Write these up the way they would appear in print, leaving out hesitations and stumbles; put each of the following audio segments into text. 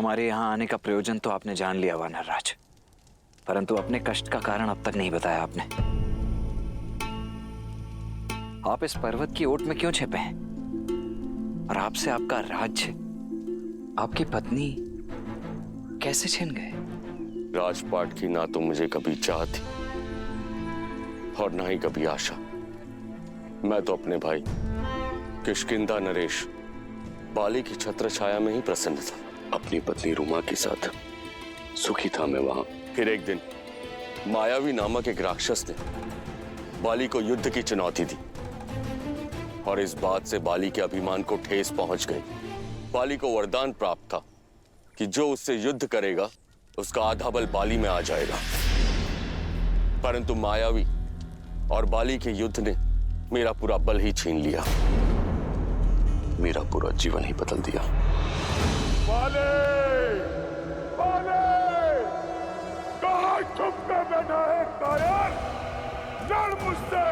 हमारे यहाँ आने का प्रयोजन तो आपने जान लिया वानर राज, परंतु अपने कष्ट का कारण अब तक नहीं बताया आपने। आप इस पर्वत की ओट में क्यों छिपे हैं? और आपसे आपका राज्य, आपकी पत्नी कैसे छिन गए? राजपाट की ना तो मुझे कभी चाह थी और ना ही कभी आशा। मैं तो अपने भाई किष्किंधा नरेश बाली की छत्र छाया में ही प्रसन्न था। अपनी पत्नी रुमा के साथ सुखी था मैं वहां। फिर एक दिन मायावी नामक एक राक्षस ने बाली को युद्ध की चुनौती दी और इस बात से बाली के अभिमान को ठेस पहुंच गई। बाली को वरदान प्राप्त था कि जो उससे युद्ध करेगा उसका आधा बल बाली में आ जाएगा, परंतु मायावी और बाली के युद्ध ने मेरा पूरा बल ही छीन लिया, मेरा पूरा जीवन ही बदल दिया। बाले! बाले! कहाँ छुपकर बैठा है कायर? लड़ मुझसे,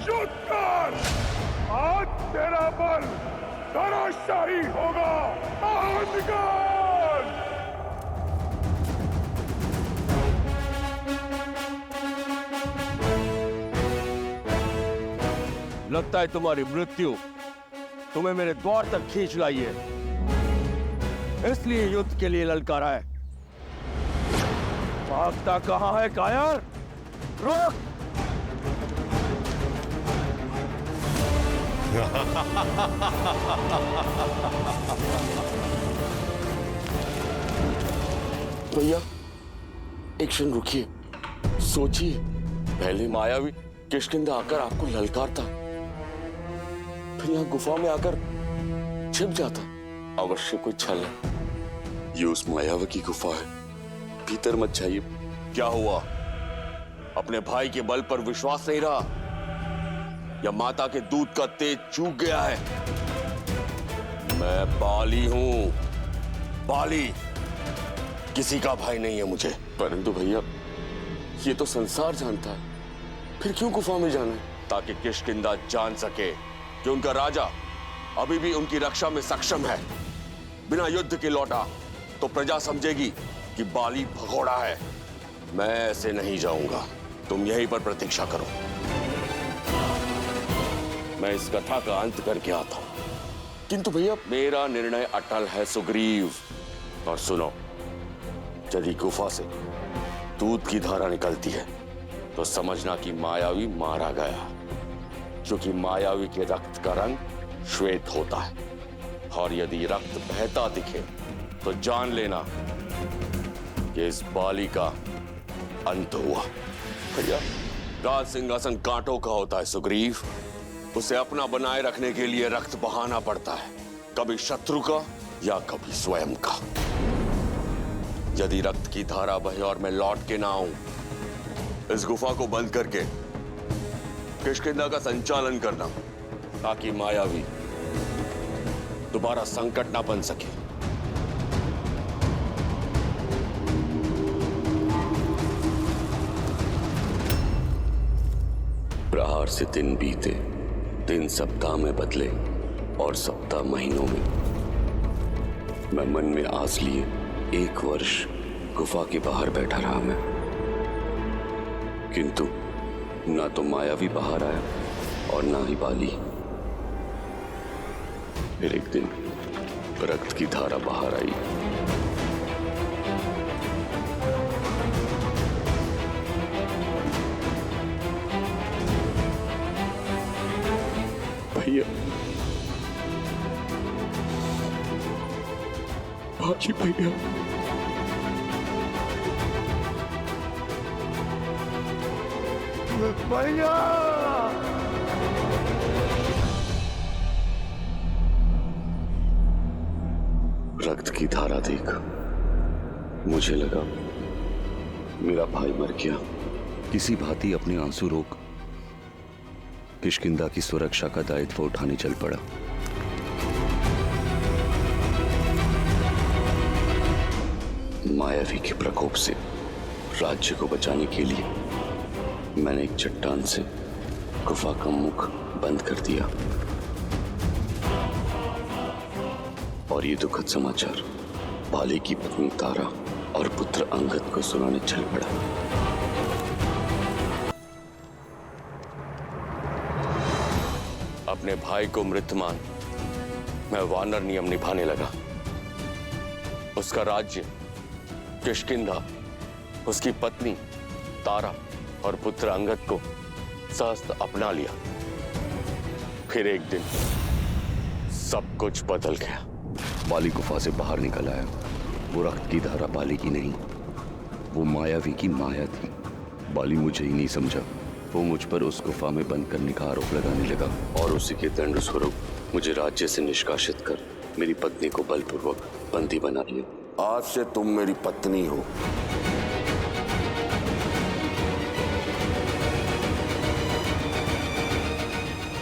युद्ध कर! आज तेरा बल धराशायी होगा। बाहर निकल! लगता है तुम्हारी मृत्यु तुम्हें मेरे द्वार तक खींच लाई है, इसलिए युद्ध के लिए ललकारा है। भागता कहां है कायर? रुक! भैया एक क्षण रुकिए, सोचिए। पहले मायावी किष्किंधा आकर आपको ललकारता, फिर यहाँ गुफा में आकर छिप जाता। अवश्य कोई छल है। ये उस मायावी की गुफा है, भीतर मत जाइए। क्या हुआ? अपने भाई के बल पर विश्वास नहीं रहा या माता के दूध का तेज चूक गया है? मैं बाली हूं, बाली। किसी का भाई नहीं है मुझे। परंतु भैया ये तो संसार जानता है, फिर क्यों गुफा में जाना है? ताकि किष्किंधा जान सके कि उनका राजा अभी भी उनकी रक्षा में सक्षम है। बिना युद्ध के लौटा तो प्रजा समझेगी कि बाली भगोड़ा है। मैं ऐसे नहीं जाऊंगा, तुम यहीं पर प्रतीक्षा करो, मैं इस कथा का अंत करके आता हूं। किंतु भैया मेरा निर्णय अटल है सुग्रीव। और सुनो, यदि गुफा से दूध की धारा निकलती है तो समझना कि मायावी मारा गया, क्योंकि मायावी के रक्त का रंग श्वेत होता है। और यदि रक्त बहता दिखे तो जान लेना कि इस बाली का अंत हुआ। भैया राज सिंहासन कांटों का होता है सुग्रीव, उसे अपना बनाए रखने के लिए रक्त बहाना पड़ता है, कभी शत्रु का या कभी स्वयं का। यदि रक्त की धारा बहे और मैं लौट के ना आऊं, इस गुफा को बंद करके किष्किंधा का संचालन करना, ताकि मायावी दोबारा संकट ना बन सके। प्रहार से दिन बीते, दिन सप्ताह में बदले और सप्ताह महीनों में। मैं मन में आस लिए 1 वर्ष गुफा के बाहर बैठा रहा मैं, किंतु ना तो मायावी बाहर आया और ना ही बाली। फिर एक दिन रक्त की धारा बाहर आई। भैया, बाजी भैया, भैया! रक्त की धारा देख मुझे लगा मेरा भाई मर गया। किसी भांति अपने आंसू रोक किष्किंधा की सुरक्षा का दायित्व उठाने चल पड़ा। मायावी के प्रकोप से राज्य को बचाने के लिए मैंने एक चट्टान से गुफा का मुख बंद कर दिया। और ये दुखद समाचार बाली की पत्नी तारा और पुत्र अंगद को सुनाने चल पड़ा। अपने भाई को मृत मान मैं वानर नियम निभाने लगा। उसका राज्य किष्किंधा, उसकी पत्नी तारा और पुत्र अंगद को सहस्त्र अपना लिया। फिर एक दिन सब कुछ बदल गया। बाली गुफा से बाहर निकल आया। वो रक्त की धारा बाली की नहीं, वो मायावी की माया थी। बाली मुझे ही नहीं समझा। वो मुझ पर उस गुफा में बंद करने का आरोप लगाने लगा और उसी के दंड स्वरूप मुझे राज्य से निष्कासित कर मेरी पत्नी को बलपूर्वक बंदी बना लिया। आज से तुम मेरी पत्नी हो।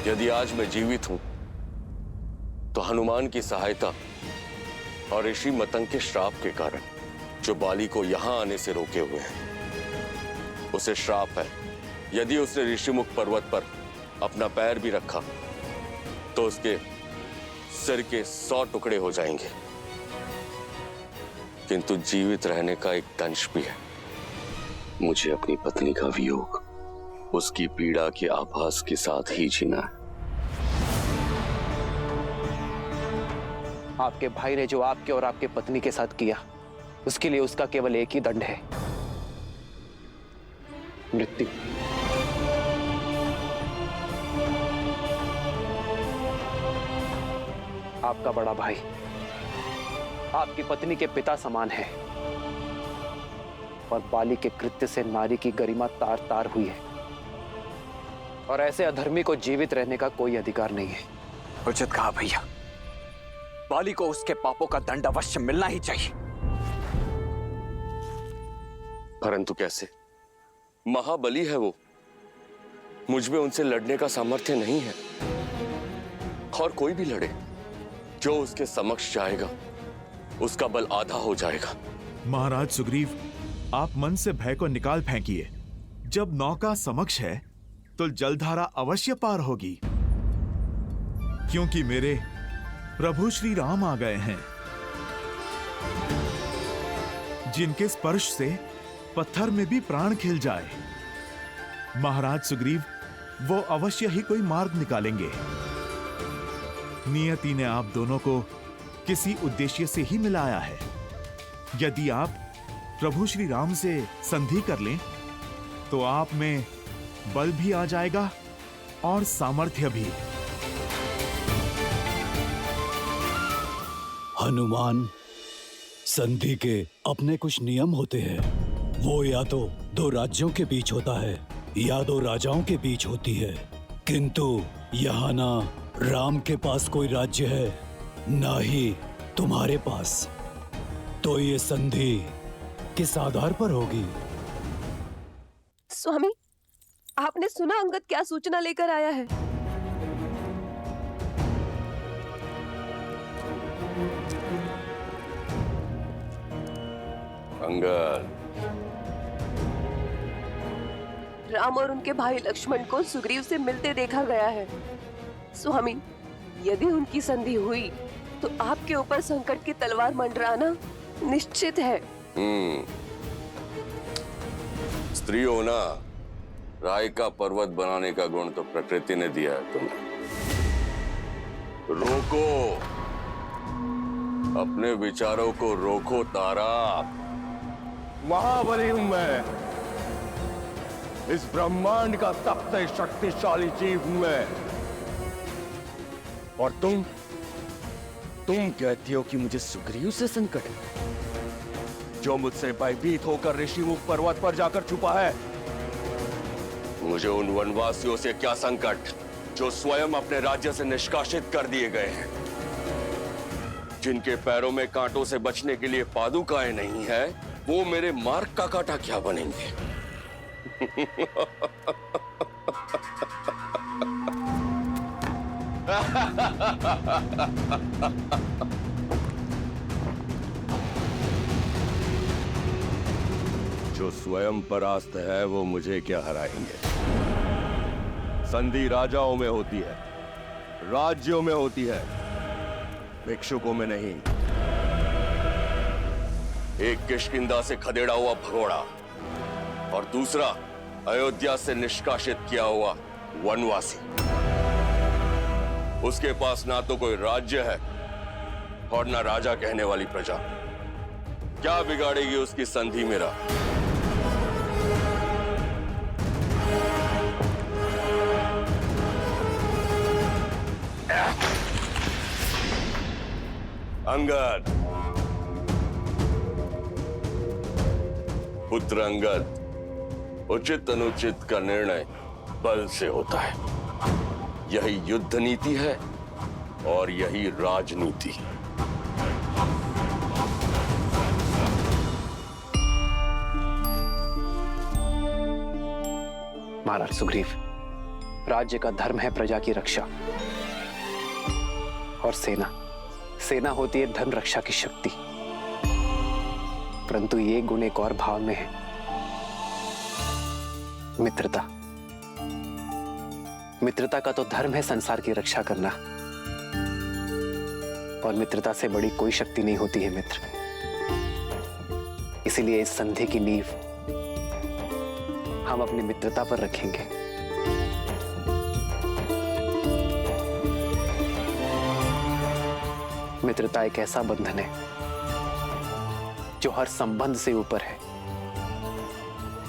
यदि आज मैं जीवित हूं तो हनुमान की सहायता और ऋषि मतंग के श्राप के कारण, जो बाली को यहां आने से रोके हुए हैं। उसे श्राप है, यदि उसने ऋषिमुख पर्वत पर अपना पैर भी रखा तो उसके सिर के 100 टुकड़े हो जाएंगे। किंतु जीवित रहने का एक दंश भी है। मुझे अपनी पत्नी का वियोग, उसकी पीड़ा के आभास के साथ ही जीना है। आपके भाई ने जो आपके और आपके पत्नी के साथ किया, उसके लिए उसका केवल एक ही दंड है, मृत्यु। आपका बड़ा भाई आपकी पत्नी के पिता समान है और बाली के कृत्य से नारी की गरिमा तार तार हुई है और ऐसे अधर्मी को जीवित रहने का कोई अधिकार नहीं है। उचित कहा भैया, बाली को उसके पापों का दंड अवश्य मिलना ही चाहिए। परंतु कैसे? महाबली है वो, मुझ में उनसे लड़ने का सामर्थ्य नहीं है। और कोई भी लड़े, जो उसके समक्ष जाएगा उसका बल आधा हो जाएगा। महाराज सुग्रीव, आप मन से भय को निकाल फेंकिए। जब नौका समक्ष है तो जलधारा अवश्य पार होगी, क्योंकि मेरे प्रभु श्री राम आ गए हैं, जिनके स्पर्श से पत्थर में भी प्राण खिल जाए। महाराज सुग्रीव, वो अवश्य ही कोई मार्ग निकालेंगे। नियति ने आप दोनों को किसी उद्देश्य से ही मिलाया है। यदि आप प्रभु श्री राम से संधि कर लें तो आप में बल भी आ जाएगा और सामर्थ्य भी। हनुमान, संधि के अपने कुछ नियम होते हैं। वो या तो दो राज्यों के बीच होता है या दो राजाओं के बीच होती है, किंतु यहाँ ना राम के पास कोई राज्य है, ना ही तुम्हारे पास। तो ये संधि किस आधार पर होगी? स्वामी, आपने सुना अंगद क्या सूचना लेकर आया है? अंगद, राम और उनके भाई लक्ष्मण को सुग्रीव से मिलते देखा गया है। स्वामी, यदि उनकी संधि हुई तो आपके ऊपर संकट की तलवार मंडराना निश्चित है। स्त्री होना, राय का पर्वत बनाने का गुण तो प्रकृति ने दिया है तुम्हें। रोको, अपने विचारों को रोको तारा। महाबली हूं मैं, इस ब्रह्मांड का सबसे शक्तिशाली जीव हूं मैं। और तुम कहती हो कि मुझे सुग्रीव से संकट है, जो मुझसे भयभीत होकर ऋषिमुख पर्वत पर जाकर छुपा है। मुझे उन वनवासियों से क्या संकट, जो स्वयं अपने राज्य से निष्कासित कर दिए गए हैं, जिनके पैरों में कांटों से बचने के लिए पादुकाएं नहीं है, वो मेरे मार्ग का कांटा क्या बनेंगे? जो स्वयं परास्त है वो मुझे क्या हराएंगे? संधि राजाओं में होती है, राज्यों में होती है, भिक्षुकों में नहीं। एक किष्किंधा से खदेड़ा हुआ भगोड़ा और दूसरा अयोध्या से निष्कासित किया हुआ वनवासी। उसके पास ना तो कोई राज्य है और ना राजा कहने वाली प्रजा। क्या बिगाड़ेगी उसकी संधि मेरा? अंगद, पुत्र अंगद, उचित अनुचित का निर्णय बल से होता है। यही युद्ध नीति है और यही राजनीति। महाराज सुग्रीव, राज्य का धर्म है प्रजा की रक्षा, और सेना होती है धन रक्षा की शक्ति। परंतु ये गुण एक और भाव में है, मित्रता। मित्रता का तो धर्म है संसार की रक्षा करना, और मित्रता से बड़ी कोई शक्ति नहीं होती है मित्र। इसीलिए इस संधि की नींव हम अपनी मित्रता पर रखेंगे। मित्रता एक ऐसा बंधन है जो हर संबंध से ऊपर है।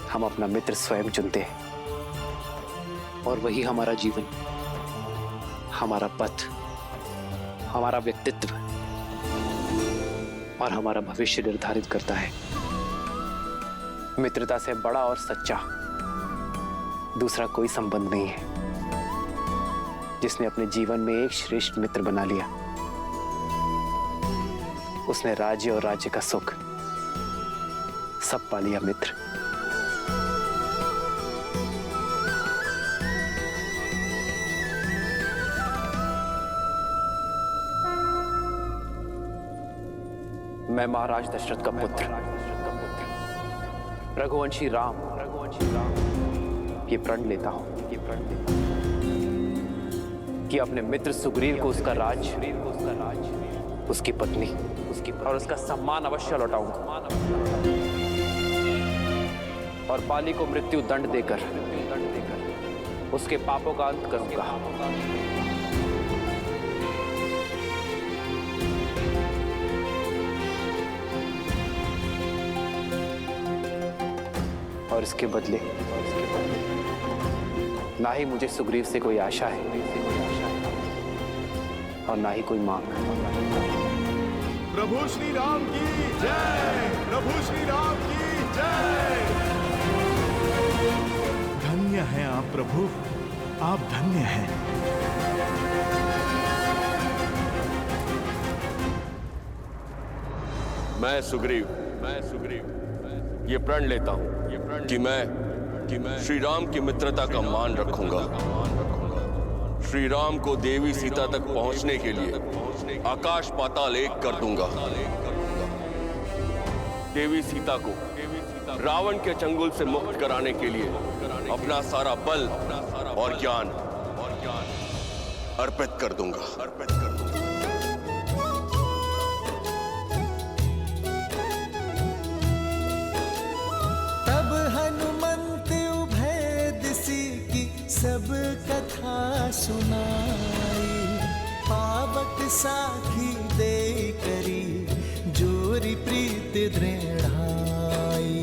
हम अपना मित्र स्वयं चुनते हैं, और वही हमारा जीवन, हमारा पथ, हमारा व्यक्तित्व और हमारा भविष्य निर्धारित करता है। मित्रता से बड़ा और सच्चा दूसरा कोई संबंध नहीं है। जिसने अपने जीवन में एक श्रेष्ठ मित्र बना लिया, उसने राज्य और राज्य का सुख सब पा लिया मित्र। मैं महाराज दशरथ का पुत्र, रघुवंशी राम ये प्रण लेता हूं कि अपने मित्र सुग्रीव को उसका राज, उसकी पत्नी और उसका सम्मान अवश्य लौटाऊंगा, और बाली को मृत्यु दंड देकर उसके पापों का अंत करूंगा। और इसके बदले ना ही मुझे सुग्रीव से कोई आशा है और ना ही कोई मांग। प्रभु श्री राम की जय, प्रभु श्री राम की जय। धन्य है आप प्रभु, आप धन्य हैं। मैं सुग्रीव ये प्रण लेता हूं कि मैं श्री राम की मित्रता का मान रखूंगा। श्री राम को देवी सीता तक पहुंचने के लिए आकाश पाताल एक कर दूंगा। देवी सीता को रावण के चंगुल से मुक्त कराने के लिए अपना सारा बल और ज्ञान अर्पित कर दूंगा। तब हनुमंत उभय दिशि की सब कथा सुनाई, पावक साखी दे करी जोरी प्रीत दृढ़ाई।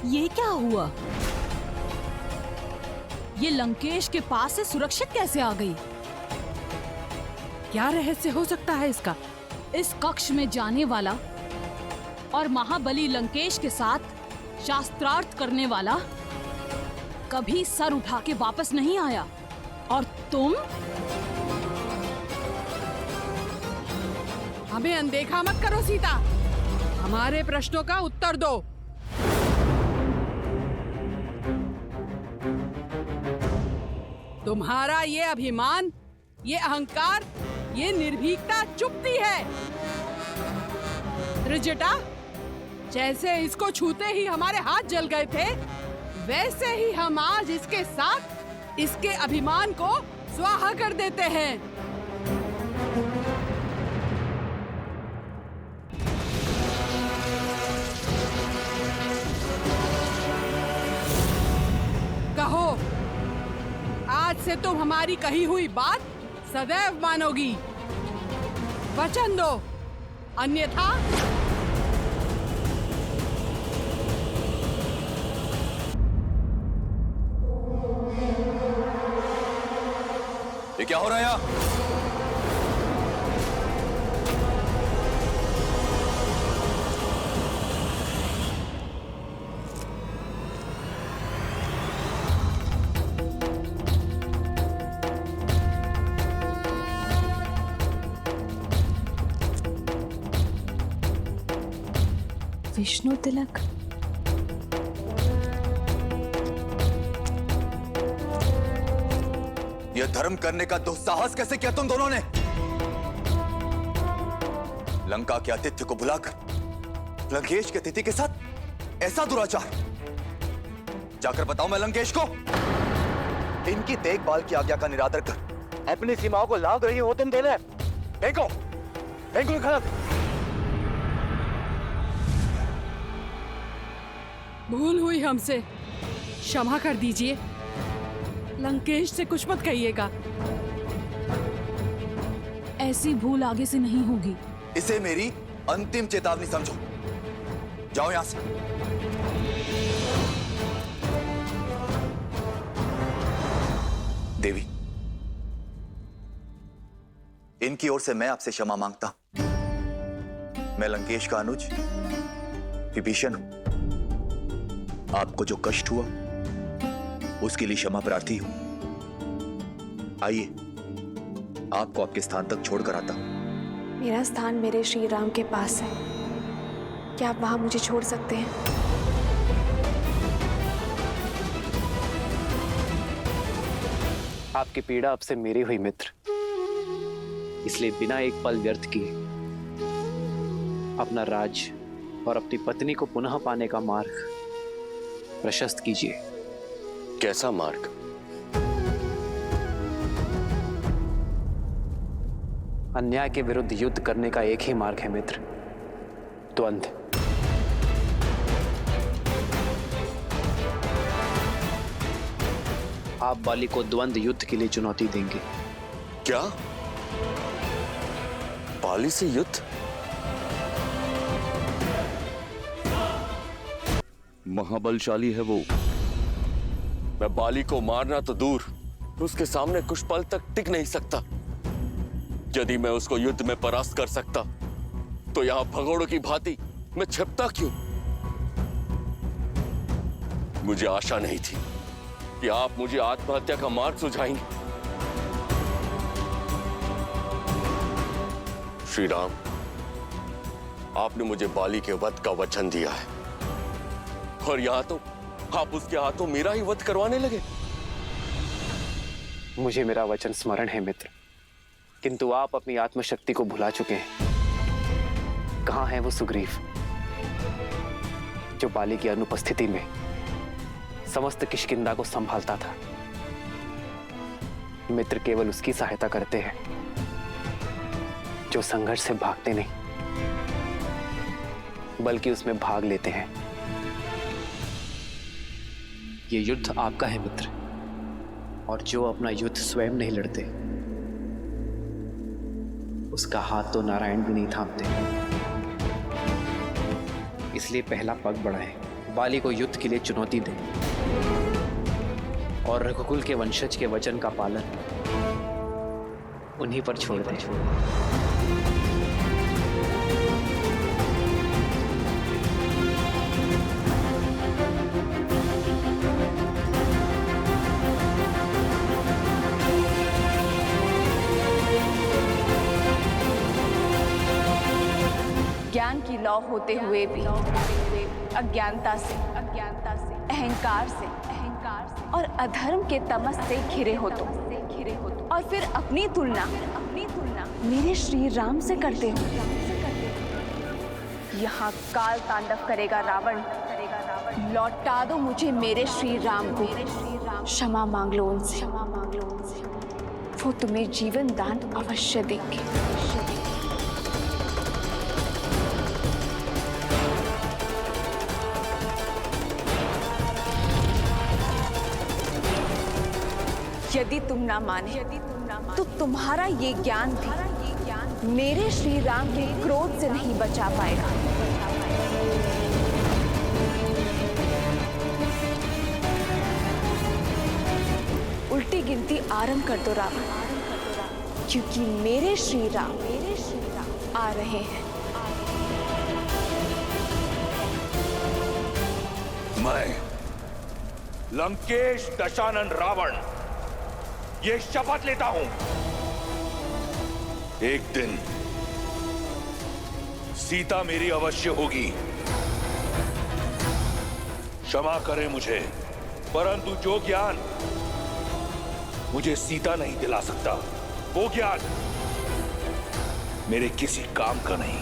ये क्या हुआ? ये लंकेश के पास से सुरक्षित कैसे आ गई? क्या रहस्य हो सकता है इसका? इस कक्ष में जाने वाला और महाबली लंकेश के साथ शास्त्रार्थ करने वाला कभी सर उठा के वापस नहीं आया, और तुम हमें अनदेखा मत करो सीता, हमारे प्रश्नों का उत्तर दो। तुम्हारा ये अभिमान, ये अहंकार ये निर्भीकता चुभती है। त्रिजटा, जैसे इसको छूते ही हमारे हाथ जल गए थे, वैसे ही हम आज इसके साथ इसके अभिमान को स्वाहा कर देते हैं। कहो, आज से तुम हमारी कही हुई बात सदैव मानोगी। वचन दो, अन्यथा ये क्या हो रहा है यहाँ? विष्णु तिलक। यह धर्म करने का दुस्साहस कैसे किया तुम दोनों ने? लंका के आतिथ्य को बुलाकर लंकेश के अतिथि के साथ ऐसा दुराचार। जाकर बताओ मैं लंकेश को, इनकी देखभाल की आज्ञा का निरादर कर अपनी सीमाओं को लांघ रही हो तुम दोनों। फेंको, फेंको खड़क। भूल हुई हमसे, क्षमा कर दीजिए। लंकेश से कुछ मत कहिएगा। ऐसी भूल आगे से नहीं होगी। इसे मेरी अंतिम चेतावनी समझो। जाओ यहां से। देवी, इनकी ओर से मैं आपसे क्षमा मांगता हूं। मैं लंकेश का अनुज विभीषण हूं। आपको जो कष्ट हुआ उसके लिए क्षमा प्रार्थी हूं। आइए, आपको आपके स्थान तक छोड़कर आता हूं। मेरा स्थान मेरे श्री राम के पास है, क्या आप वहां मुझे छोड़ सकते हैं? आपकी पीड़ा अब से मेरी हुई मित्र, इसलिए बिना एक पल व्यर्थ किए अपना राज और अपनी पत्नी को पुनः पाने का मार्ग प्रशस्त कीजिए। कैसा मार्ग? अन्याय के विरुद्ध युद्ध करने का एक ही मार्ग है मित्र, द्वंद्व। आप बाली को द्वंद्व युद्ध के लिए चुनौती देंगे। क्या? बाली से युद्ध? महाबलशाली है वो। मैं बाली को मारना तो दूर, उसके सामने कुछ पल तक टिक नहीं सकता। यदि मैं उसको युद्ध में परास्त कर सकता तो यहां भगोड़ों की भांति मैं छिपता क्यों? मुझे आशा नहीं थी कि आप मुझे आत्महत्या का मार्ग सुझाएंगे। श्री राम, आपने मुझे बाली के वध का वचन दिया है और यहां तो आप उसके हाथों मेरा ही वध करवाने लगे। मुझे मेरा वचन स्मरण है मित्र, किंतु आप अपनी आत्मशक्ति को भुला चुके हैं। कहां है वो सुग्रीव जो बाली की अनुपस्थिति में समस्त किष्किंधा को संभालता था? मित्र केवल उसकी सहायता करते हैं जो संघर्ष से भागते नहीं, बल्कि उसमें भाग लेते हैं। ये युद्ध आपका है मित्र, और जो अपना युद्ध स्वयं नहीं लड़ते उसका हाथ तो नारायण भी नहीं थामते। इसलिए पहला पग बढ़ाएं, बाली को युद्ध के लिए चुनौती दें और रघुकुल के वंशज के वचन का पालन उन्हीं पर छोड़ दें। ज्ञान की लौ होते हुए भी अज्ञानता से अहंकार से और अधर्म के तमस से घिरे हो तुम, और फिर अपनी तुलना मेरे श्री राम से करते हो? यहाँ काल तांडव करेगा रावण। लौटा दो मुझे मेरे श्री राम को। क्षमा मांग लो उनसे। वो तुम्हें जीवन दान अवश्य देंगे। यदि तुम ना माने तो तुम्हारा ये ज्ञान भी मेरे श्री राम के क्रोध से नहीं बचा पाएगा। उल्टी गिनती आरंभ कर दो रावण, क्योंकि मेरे श्री राम आ रहे हैं। मैं लंकेश दशानन रावण ये शपथ लेता हूं, एक दिन सीता मेरी अवश्य होगी। क्षमा करें मुझे, परंतु जो ज्ञान मुझे सीता नहीं दिला सकता, वो ज्ञान मेरे किसी काम का नहीं।